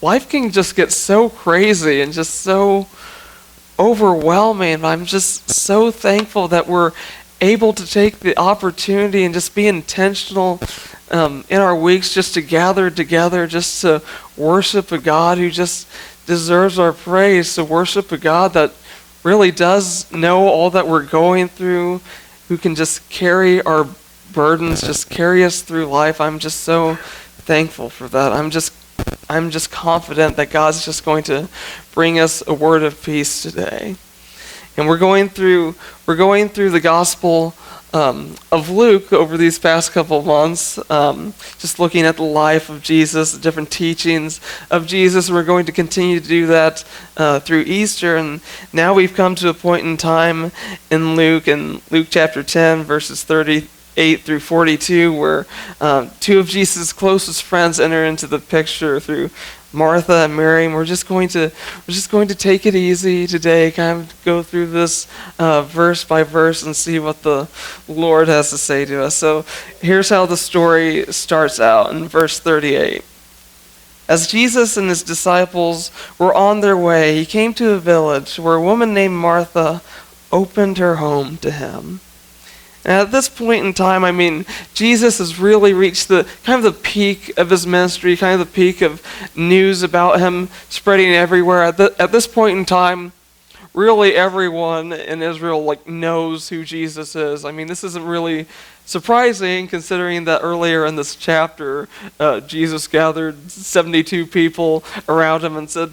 life can just get so crazy and just so overwhelming. I'm just so thankful that we're able to take the opportunity and just be intentional in our weeks just to gather together, just to worship a God who just deserves our praise, to worship a God that really does know all that we're going through, who can just carry our burdens, just carry us through life. I'm just so thankful for that. I'm just confident that God's just going to bring us a word of peace today. And we're going through the Gospel of Luke over these past couple of months, just looking at the life of Jesus, the different teachings of Jesus. And we're going to continue to do that through Easter. And now we've come to a point in time in Luke chapter 10, verses 38 through 42, where two of Jesus' closest friends enter into the picture through Martha and Mary, and we're just going to take it easy today, kind of go through this verse by verse and see what the Lord has to say to us. So here's how the story starts out in verse 38. As Jesus and his disciples were on their way, he came to a village where a woman named Martha opened her home to him. And at this point in time, I mean, Jesus has really reached the kind of the peak of his ministry, kind of the peak of news about him spreading everywhere. At this point in time, really everyone in Israel knows who Jesus is. I mean, this isn't really surprising considering that earlier in this chapter, Jesus gathered 72 people around him and said,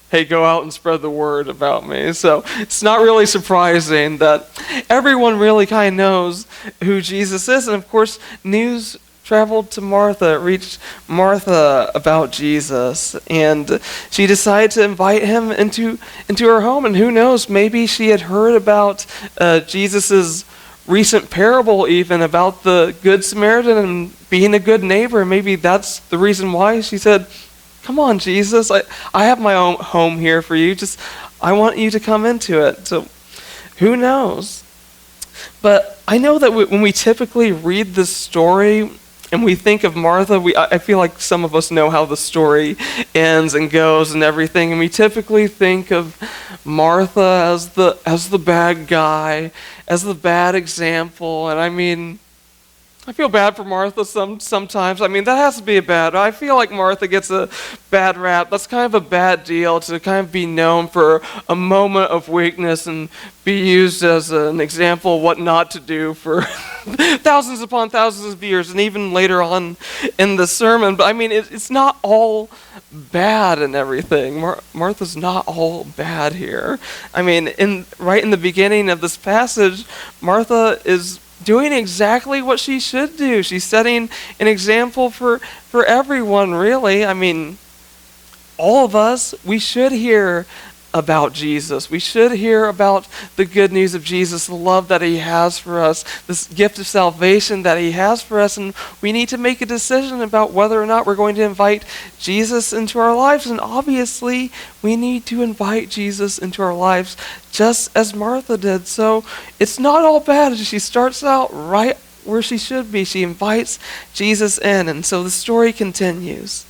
hey, go out and spread the word about me. So it's not really surprising that everyone really kind of knows who Jesus is. And of course, news traveled to Martha. It reached Martha about Jesus. And she decided to invite him into her home. And who knows, maybe she had heard about Jesus's recent parable even about the Good Samaritan and being a good neighbor. Maybe that's the reason why she said, come on, Jesus, I have my own home here for you. I want you to come into it. So who knows? But I know that when we typically read this story and we think of Martha, I feel like some of us know how the story ends and goes and everything. And we typically think of Martha as the bad guy, as the bad example. And I mean, I feel bad for Martha sometimes. I mean, that has to be I feel like Martha gets a bad rap. That's kind of a bad deal to kind of be known for a moment of weakness and be used as an example of what not to do for thousands upon thousands of years and even later on in the sermon. But I mean, it's not all bad and everything. Martha's not all bad here. I mean, right in the beginning of this passage, Martha is doing exactly what she should do. She's setting an example for everyone, really. I mean, all of us, we should hear about Jesus. We should hear about the good news of Jesus, the love that he has for us, this gift of salvation that he has for us, and we need to make a decision about whether or not we're going to invite Jesus into our lives. And obviously, we need to invite Jesus into our lives just as Martha did. So it's not all bad. She starts out right where she should be. She invites Jesus in, and so the story continues.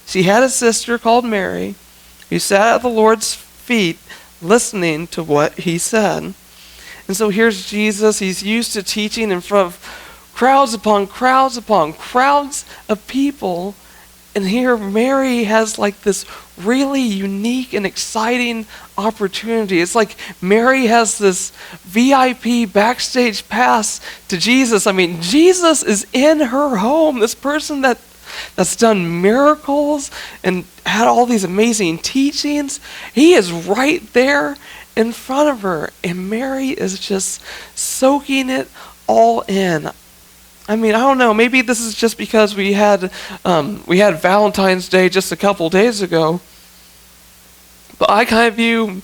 She had a sister called Mary who sat at the Lord's feet listening to what he said. And so here's Jesus. He's used to teaching in front of crowds upon crowds upon crowds of people. And here Mary has this really unique and exciting opportunity. It's like Mary has this VIP backstage pass to Jesus. I mean, Jesus is in her home. This person that's done miracles and had all these amazing teachings. He is right there in front of her. And Mary is just soaking it all in. I mean, I don't know. Maybe this is just because we had Valentine's Day just a couple days ago. But I kind of view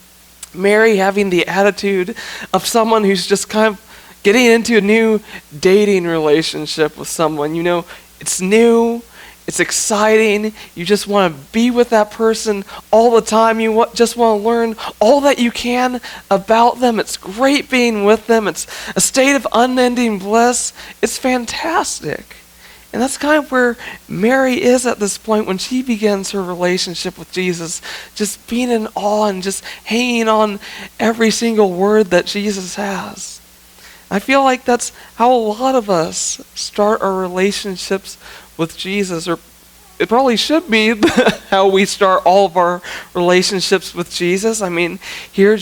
Mary having the attitude of someone who's just kind of getting into a new dating relationship with someone. You know, it's new. It's exciting. You just want to be with that person all the time. You just want to learn all that you can about them. It's great being with them. It's a state of unending bliss. It's fantastic. And that's kind of where Mary is at this point when she begins her relationship with Jesus, just being in awe and just hanging on every single word that Jesus has. I feel like that's how a lot of us start our relationships with Jesus, or it probably should be how we start all of our relationships with Jesus. I mean, here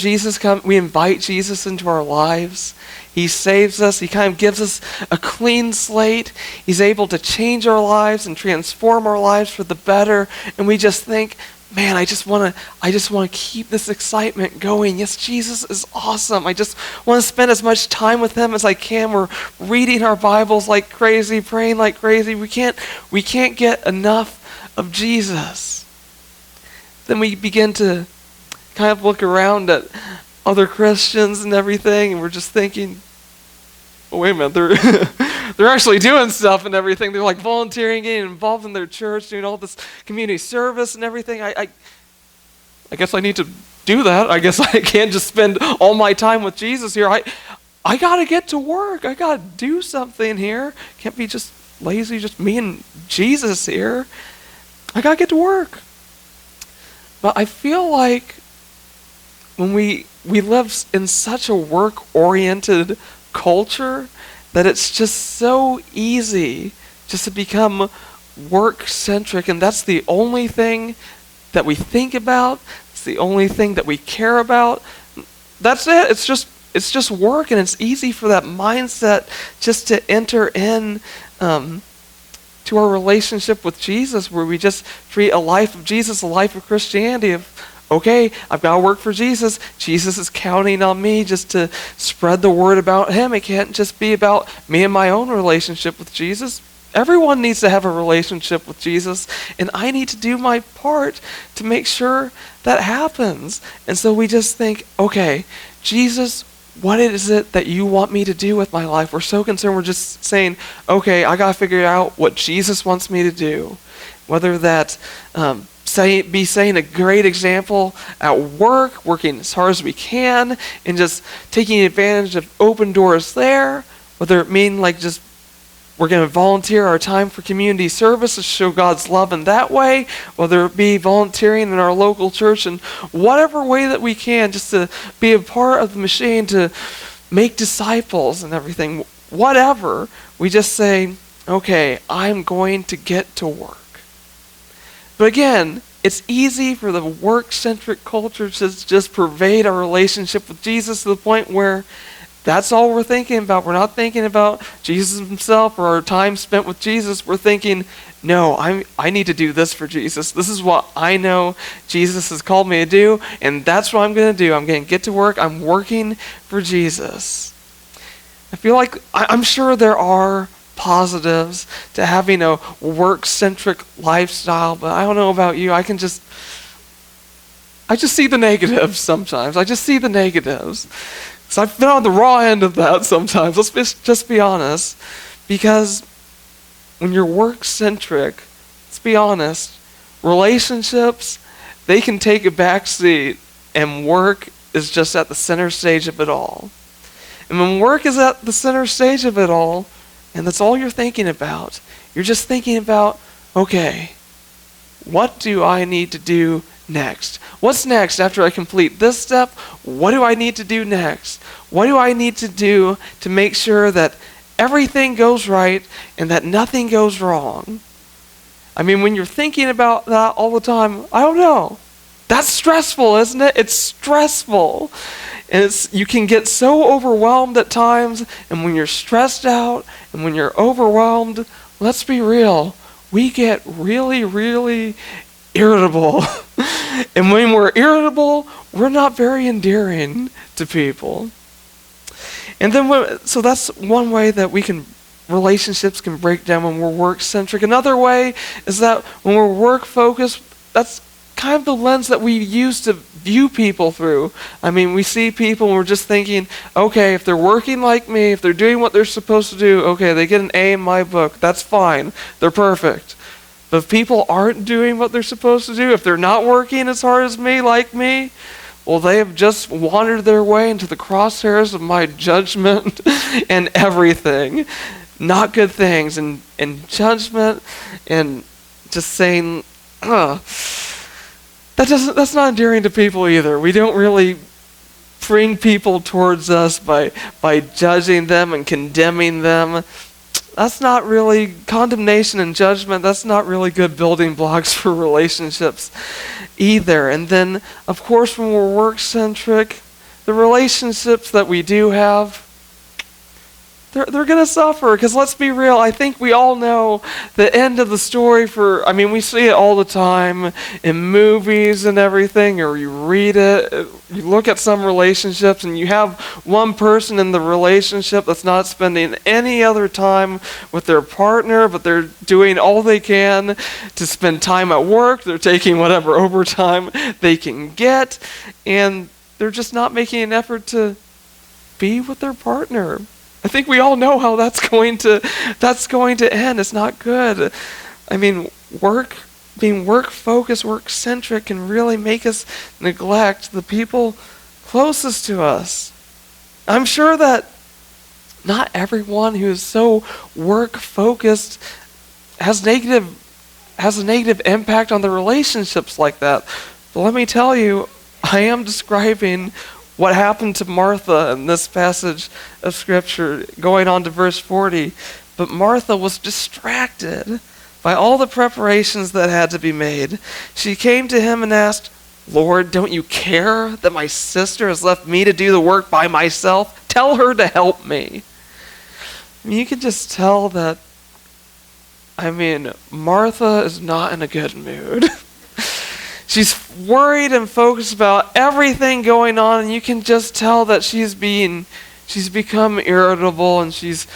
we invite Jesus into our lives. He saves us. He kind of gives us a clean slate. He's able to change our lives and transform our lives for the better. And we just think, man, I just want to keep this excitement going. Yes, Jesus is awesome. I just want to spend as much time with him as I can. We're reading our Bibles like crazy, praying like crazy. We can't get enough of Jesus. Then we begin to kind of look around at other Christians and everything, and we're just thinking, oh, wait a minute, they're actually doing stuff and everything. They're like volunteering, getting involved in their church, doing all this community service and everything. I guess I need to do that. I guess I can't just spend all my time with Jesus here. I got to get to work. I got to do something here. Can't be just lazy, just me and Jesus here. I got to get to work. But I feel like when we live in such a work-oriented culture that it's just so easy just to become work-centric, and that's the only thing that we think about. It's the only thing that we care about. That's it. It's just work, and it's easy for that mindset just to enter in to our relationship with Jesus, where we just treat a life of Jesus, a life of Christianity, of okay, I've got to work for Jesus. Jesus is counting on me just to spread the word about him. It can't just be about me and my own relationship with Jesus. Everyone needs to have a relationship with Jesus, and I need to do my part to make sure that happens. And so we just think, okay, Jesus, what is it that you want me to do with my life? We're so concerned. We're just saying, okay, I got to figure out what Jesus wants me to do. Whether that be saying a great example at work, working as hard as we can, and just taking advantage of open doors there. Whether it mean like just we're going to volunteer our time for community service to show God's love in that way. Whether it be volunteering in our local church in whatever way that we can, just to be a part of the machine to make disciples and everything. Whatever, we just say, okay, I'm going to get to work. But again, it's easy for the work-centric culture to just pervade our relationship with Jesus to the point where that's all we're thinking about. We're not thinking about Jesus himself or our time spent with Jesus. We're thinking, no, I need to do this for Jesus. This is what I know Jesus has called me to do, and that's what I'm going to do. I'm going to get to work. I'm working for Jesus. I feel like I'm sure there are positives to having a work-centric lifestyle, but I don't know about you. I just see the negatives sometimes. I just see the negatives. So I've been on the raw end of that sometimes. Let's just be honest. Because when you're work-centric, let's be honest, relationships, they can take a back seat, and work is just at the center stage of it all. And when work is at the center stage of it all, and that's all you're thinking about, you're just thinking about, okay, what do I need to do next? What's next after I complete this step? What do I need to do next? What do I need to do to make sure that everything goes right and that nothing goes wrong? I mean, when you're thinking about that all the time, I don't know. That's stressful, isn't it? It's stressful. And you can get so overwhelmed at times, and when you're stressed out and when you're overwhelmed, let's be real, we get really, really irritable. And when we're irritable, we're not very endearing to people. And then, so that's one way that relationships can break down when we're work-centric. Another way is that when we're work-focused, that's kind of the lens that we use to view people through. I mean, we see people and we're just thinking, okay, if they're working like me, if they're doing what they're supposed to do, okay, they get an A in my book, that's fine, they're perfect. But if people aren't doing what they're supposed to do, if they're not working as hard as me, like me, well, they have just wandered their way into the crosshairs of my judgment and everything. not good things and judgment and just saying, that's not endearing to people either. We don't really bring people towards us by judging them and condemning them. That's not really condemnation and judgment. That's not really good building blocks for relationships either. And then, of course, when we're work-centric, the relationships that we do have, they're going to suffer, because let's be real, I think we all know the end of the story we see it all the time in movies and everything, or you read it, you look at some relationships and you have one person in the relationship that's not spending any other time with their partner, but they're doing all they can to spend time at work, they're taking whatever overtime they can get, and they're just not making an effort to be with their partner. I think we all know how that's going to end. It's not good. Being work-focused, work-centric can really make us neglect the people closest to us. I'm sure that not everyone who is so work-focused has a negative impact on the relationships like that. But let me tell you, I am describing what happened to Martha in this passage of Scripture, going on to verse 40. But Martha was distracted by all the preparations that had to be made. She came to him and asked, "Lord, don't you care that my sister has left me to do the work by myself? Tell her to help me." You can just tell that, Martha is not in a good mood. She's worried and focused about everything going on, and you can just tell that she's become irritable, and she's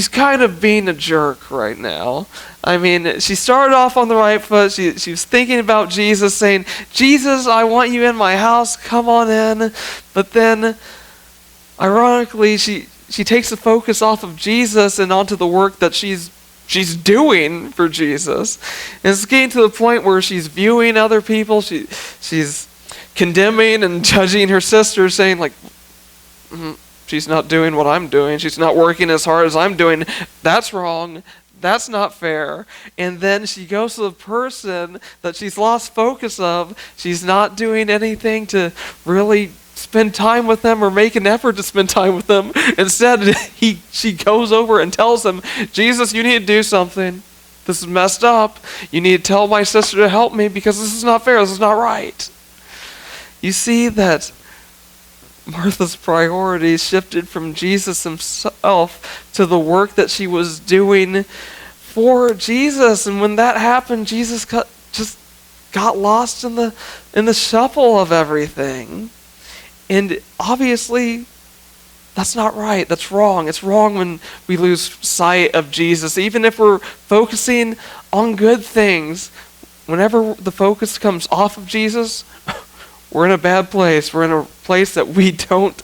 kind of being a jerk right now. She started off on the right foot. She was thinking about Jesus, saying, "Jesus, I want you in my house. Come on in." But then, ironically, she takes the focus off of Jesus and onto the work that she's doing for Jesus. And it's getting to the point where she's viewing other people. She's condemning and judging her sister, saying she's not doing what I'm doing. She's not working as hard as I'm doing. That's wrong. That's not fair. And then she goes to the person that she's lost focus of. She's not doing anything to really spend time with them or make an effort to spend time with them. Instead, she goes over and tells him, "Jesus, you need to do something. This is messed up. You need to tell my sister to help me, because this is not fair. This is not right." You see that Martha's priorities shifted from Jesus himself to the work that she was doing for Jesus. And when that happened, Jesus just got lost in the shuffle of everything. And obviously, that's not right. That's wrong. It's wrong when we lose sight of Jesus. Even if we're focusing on good things, whenever the focus comes off of Jesus, we're in a bad place. We're in a place that we don't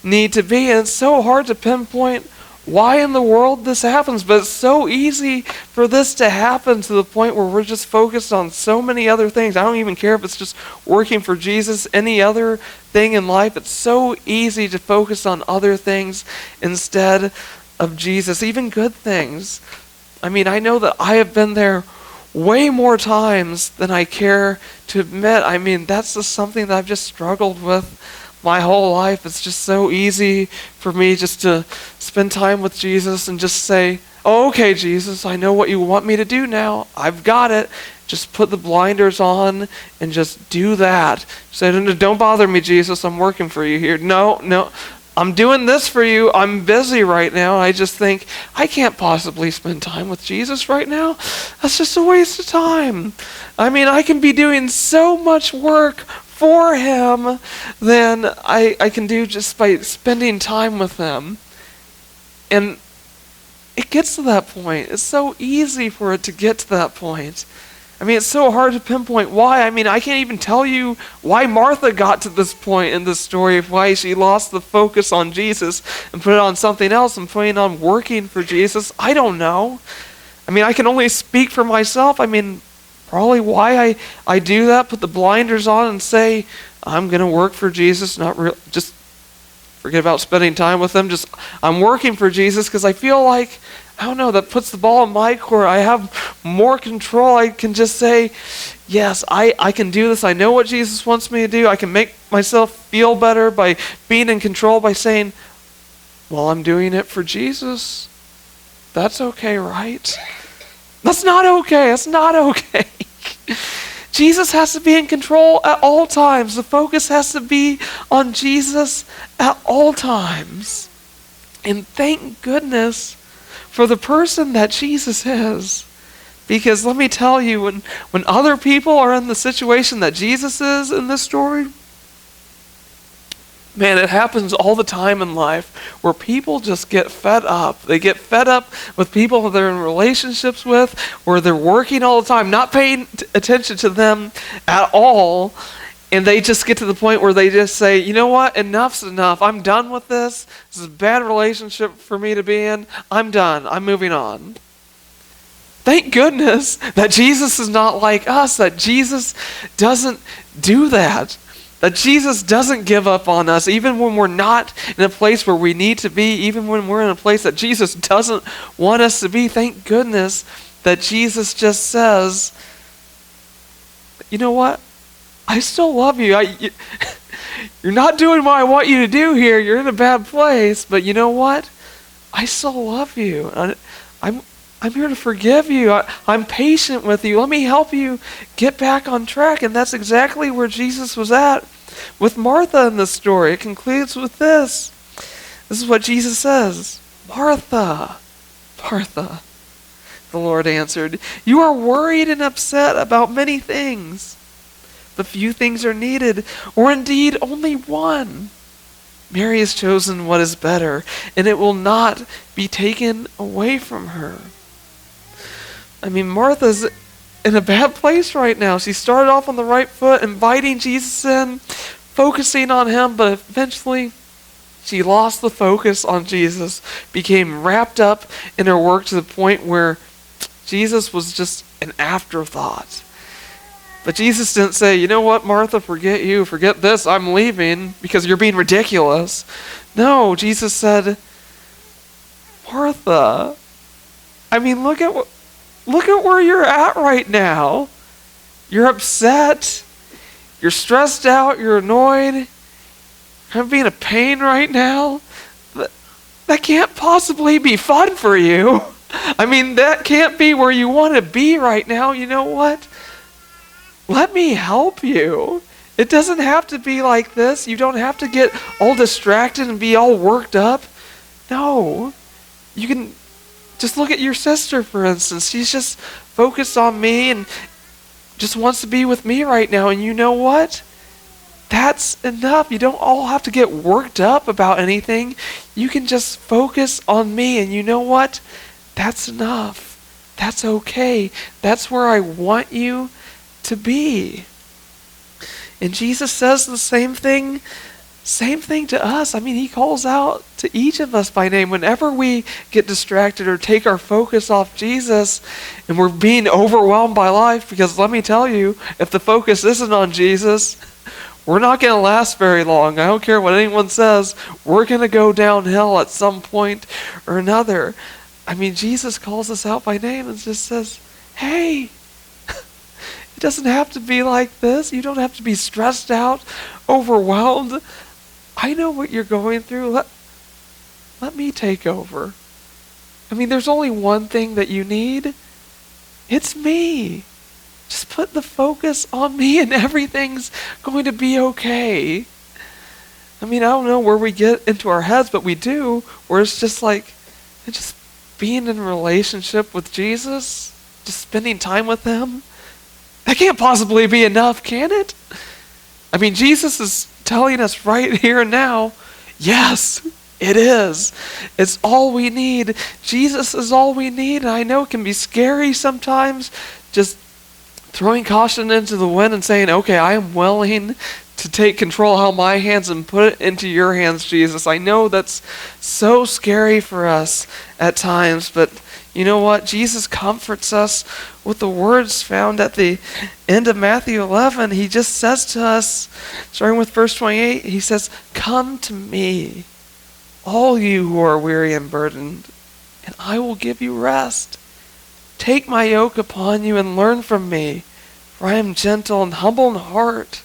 need to be. And it's so hard to pinpoint why in the world this happens, but it's so easy for this to happen to the point where we're just focused on so many other things. I don't even care if it's just working for Jesus, any other thing in life. It's so easy to focus on other things instead of Jesus, even good things. I know that I have been there way more times than I care to admit. That's just something that I've just struggled with my whole life. It's just so easy for me just to spend time with Jesus and just say, "Oh, okay, Jesus, I know what you want me to do now. I've got it." Just put the blinders on and just do that. Say, "Don't bother me, Jesus. I'm working for you here." No. I'm doing this for you. I'm busy right now. I just think, I can't possibly spend time with Jesus right now. That's just a waste of time. I can be doing so much work for him than I can do just by spending time with him. And it gets to that point. It's so easy for it to get to that point. It's so hard to pinpoint why. I can't even tell you why Martha got to this point in the story of why she lost the focus on Jesus and put it on something else and putting on working for Jesus. I don't know. I can only speak for myself. Probably why I do that, put the blinders on and say, I'm going to work for Jesus, just forget about spending time with him. I'm working for Jesus because I feel like I don't know, that puts the ball in my court. I have more control. I can just say, yes, I can do this. I know what Jesus wants me to do. I can make myself feel better by being in control, by saying, well, I'm doing it for Jesus. That's okay, right? That's not okay. That's not okay. Jesus has to be in control at all times. The focus has to be on Jesus at all times. And thank goodness for the person that Jesus is. Because let me tell you, when other people are in the situation that Jesus is in this story, man, it happens all the time in life where people just get fed up. They get fed up with people that they're in relationships with, where they're working all the time, not paying attention to them at all, and they just get to the point where they just say, you know what, enough's enough. I'm done with this. This is a bad relationship for me to be in. I'm done. I'm moving on. Thank goodness that Jesus is not like us, that Jesus doesn't do that. That Jesus doesn't give up on us, even when we're not in a place where we need to be, even when we're in a place that Jesus doesn't want us to be. Thank goodness that Jesus just says, you know what? I still love you. You're not doing what I want you to do here. You're in a bad place, but you know what? I still love you. I'm here to forgive you. I'm patient with you. Let me help you get back on track. And that's exactly where Jesus was at with Martha in this story. It concludes with this. This is what Jesus says. Martha, Martha, the Lord answered, you are worried and upset about many things. But few things are needed, or indeed only one. Mary has chosen what is better, and it will not be taken away from her. I mean, Martha's in a bad place right now. She started off on the right foot, inviting Jesus in, focusing on him, but eventually she lost the focus on Jesus, became wrapped up in her work to the point where Jesus was just an afterthought. But Jesus didn't say, you know what, Martha, forget you, forget this, I'm leaving because you're being ridiculous. No, Jesus said, Martha, I mean, look at where you're at right now. You're upset. You're stressed out. You're annoyed. I'm being a pain right now. That can't possibly be fun for you. I mean, that can't be where you want to be right now. You know what? Let me help you. It doesn't have to be like this. You don't have to get all distracted and be all worked up. No. You can just look at your sister, for instance. She's just focused on me and just wants to be with me right now. And you know what? That's enough. You don't all have to get worked up about anything. You can just focus on me. And you know what? That's enough. That's okay. That's where I want you to be. And Jesus says the same thing to us. I mean, he calls out to each of us by name. Whenever we get distracted or take our focus off Jesus and we're being overwhelmed by life, because let me tell you, if the focus isn't on Jesus, we're not going to last very long. I don't care what anyone says. We're going to go downhill at some point or another. I mean, Jesus calls us out by name and just says, hey, it doesn't have to be like this. You don't have to be stressed out, overwhelmed. I know what you're going through. Let me take over. I mean, there's only one thing that you need. It's me. Just put the focus on me and everything's going to be okay. I mean, I don't know where we get into our heads, but we do, where it's just like, just being in a relationship with Jesus, just spending time with him. That can't possibly be enough, can it? I mean, Jesus is telling us right here and now, yes, it is. It's all we need. Jesus is all we need. And I know it can be scary sometimes, just throwing caution into the wind and saying, okay, I am willing to take control out of my hands and put it into your hands, Jesus. I know that's so scary for us at times, but you know what? Jesus comforts us with the words found at the end of Matthew 11. He just says to us, starting with verse 28, he says, come to me, all you who are weary and burdened, and I will give you rest. Take my yoke upon you and learn from me, for I am gentle and humble in heart,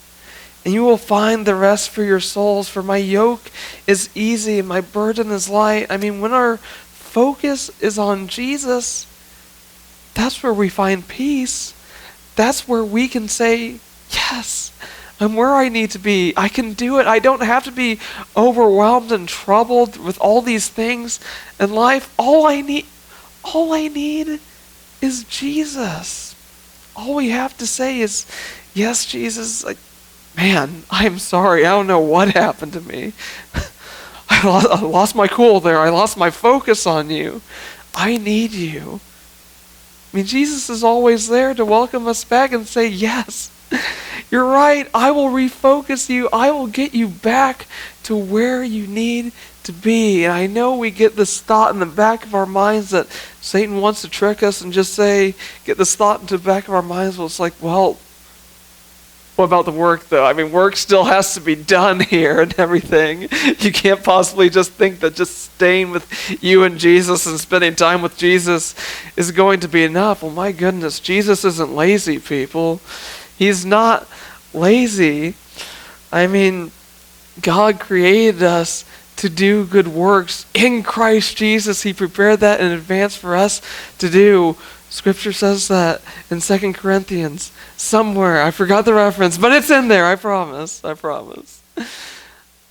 and you will find the rest for your souls, for my yoke is easy and my burden is light. I mean, when our focus is on Jesus, that's where we find peace. That's where we can say, yes, I'm where I need to be. I can do it. I don't have to be overwhelmed and troubled with all these things in life. All I need is Jesus. All we have to say is, yes, Jesus, like, man, I'm sorry. I don't know what happened to me. I lost my cool there. I lost my focus on you. I need you. I mean, Jesus is always there to welcome us back and say, yes, you're right. I will refocus you. I will get you back to where you need to be. And I know we get this thought in the back of our minds that Satan wants to trick us and just get this thought into the back of our minds. Well, it's like, well, what about the work, though? I mean, work still has to be done here and everything. You can't possibly just think that just staying with you and Jesus and spending time with Jesus is going to be enough. Well, my goodness, Jesus isn't lazy, people. He's not lazy. I mean, God created us to do good works in Christ Jesus. He prepared that in advance for us to do. Scripture says that in 2 Corinthians somewhere. I forgot the reference, but it's in there. I promise.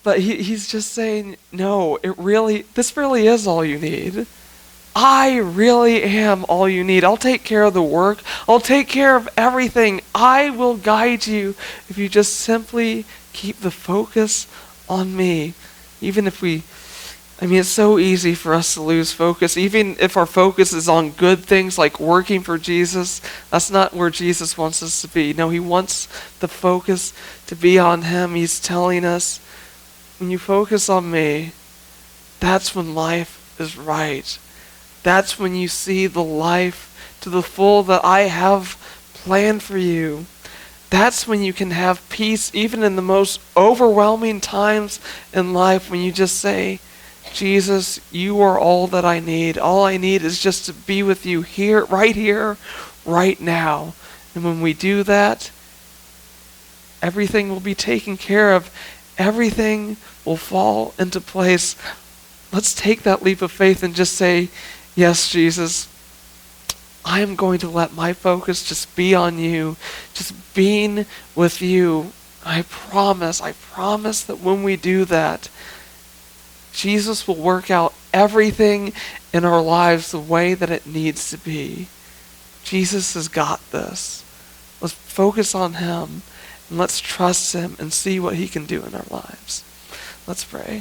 But he's just saying, no, this really is all you need. I really am all you need. I'll take care of the work. I'll take care of everything. I will guide you if you just simply keep the focus on me. Even if it's so easy for us to lose focus. Even if our focus is on good things like working for Jesus, that's not where Jesus wants us to be. No, he wants the focus to be on him. He's telling us, when you focus on me, that's when life is right. That's when you see the life to the full that I have planned for you. That's when you can have peace, even in the most overwhelming times in life, when you just say, Jesus, you are all that I need. All I need is just to be with you here, right now. And when we do that, everything will be taken care of. Everything will fall into place. Let's take that leap of faith and just say, yes, Jesus, I am going to let my focus just be on you, just being with you. I promise that when we do that, Jesus will work out everything in our lives the way that it needs to be. Jesus has got this. Let's focus on him, and let's trust him and see what he can do in our lives. Let's pray.